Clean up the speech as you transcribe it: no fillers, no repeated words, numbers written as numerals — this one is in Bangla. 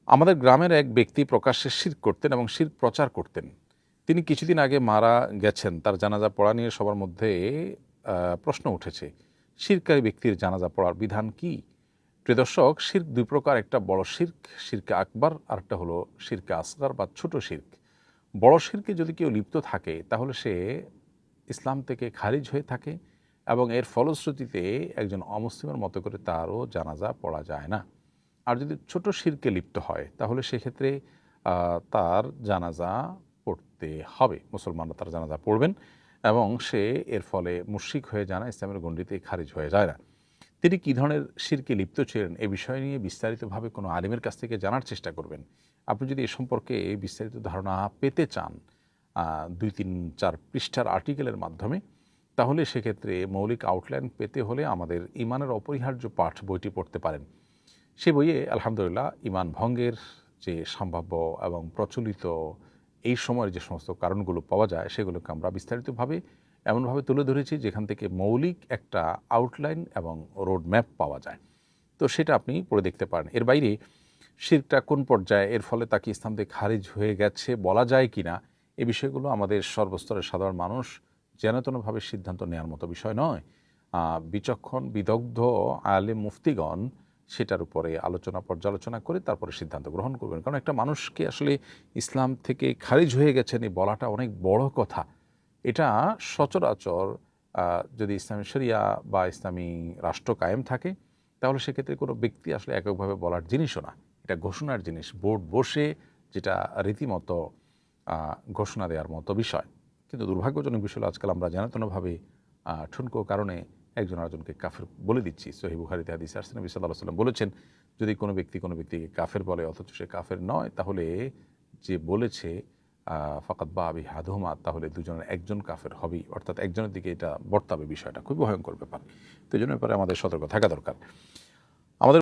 আমাদের গ্রামের এক ব্যক্তি প্রকাশ্যে শিরক করতেন এবং শিরক প্রচার করতেন। তিনি কিছুদিন আগে মারা গেছেন। তার জানাজা পড়া নিয়ে সবার মধ্যে প্রশ্ন উঠেছে, শিরকারী ব্যক্তির জানাজা পড়ার বিধান কি? প্রিয় দর্শক, শিরক দুই প্রকার, একটা বড় শিরক, শিরকে আকবর, আর একটা হলো শিরকে আসগর বা ছোট শিরক। বড় শিরকে যদি কেউ লিপ্ত থাকে তাহলে সে ইসলাম থেকে খারিজ হয়ে থাকে এবং এর ফলশ্রুতিতে একজন অমুসলিমের মতো করে তারও জানাজা পড়া যায় না। আর যদি ছোট শিরকে লিপ্ত হয় তাহলে সেক্ষেত্রে তার জানাজা পড়তে হবে, মুসলমানরা তার জানাজা পড়বেন এবং সে এর ফলে মুশরিক হয়ে যায় না, ইসলামের গণ্ডিতে খারিজ হয়ে যায় না। তিনি কী ধরনের শিরকে লিপ্ত ছিলেন এ বিষয় নিয়ে বিস্তারিতভাবে কোনো আলিমের কাছ থেকে জানার চেষ্টা করবেন। আপনি যদি এ সম্পর্কে বিস্তারিত ধারণা পেতে চান 2-3-4 পৃষ্ঠার আর্টিকেলের মাধ্যমে, তাহলে সেক্ষেত্রে মৌলিক আউটলাইন পেতে হলে আমাদের ইমানের অপরিহার্য পাঠ বইটি পড়তে পারেন। সে বইয়ে আলহামদুলিল্লাহ ইমান ভঙ্গের যে সম্ভাব্য এবং প্রচলিত এই সময়ের যে সমস্ত কারণগুলো পাওয়া যায় সেগুলোকে আমরা বিস্তারিতভাবে এমনভাবে তুলে ধরেছি যেখান থেকে মৌলিক একটা আউটলাইন এবং রোড ম্যাপ পাওয়া যায়। তো সেটা আপনি পড়ে দেখতে পারেন। এর বাইরে শিরকটা কোন পর্যায়ে, এর ফলে তাকে ইসলাম থেকে খারিজ হয়ে গেছে বলা যায় কি না, এ বিষয়গুলো আমাদের সর্বস্তরের সাধারণ মানুষ যেনতেনভাবে সিদ্ধান্ত নেওয়ার মতো বিষয় নয়। বিচক্ষণ বিদগ্ধ আলেম মুফতিগণ সেটার উপরে আলোচনা পর্যালোচনা করে তারপরে সিদ্ধান্ত গ্রহণ করবেন। কারণ একটা মানুষকে আসলে ইসলাম থেকে খারিজ হয়ে গেছেন এই বলাটা অনেক বড় কথা। এটা সচরাচর যদি ইসলামী শরিয়া বা ইসলামী রাষ্ট্র কায়েম থাকে তাহলে সেক্ষেত্রে কোনো ব্যক্তি আসলে এককভাবে বলার জিনিসও না, এটা ঘোষণার জিনিস, বোর্ড বসে যেটা রীতিমতো ঘোষণা দেওয়ার মতো বিষয়। কিন্তু দুর্ভাগ্যজনক বিষয় হলো আজকাল আমরা জানাতনভাবে ঠুনকো কারণে একজন আরেকজনকে কাফের বলে দিচ্ছি। সহিহ বুখারীতে হাদিস আসছে, নবী সাল্লাল্লাহু আলাইহি ওয়াসাল্লাম বলেছেন, যদি কোনো ব্যক্তি কোনো ব্যক্তিকে কাফের বলে অথচ সে কাফের নয়, তাহলে যে বলেছে ফাকাদ বা আবি হাদুমা, তাহলে দুজনের একজন কাফের হবেই, অর্থাৎ একজনের দিকে এটা বর্তাবে। বিষয়টা খুবই ভয়ঙ্কর ব্যাপার। তো এই জন্য ব্যাপারে আমাদের সতর্ক থাকা দরকার।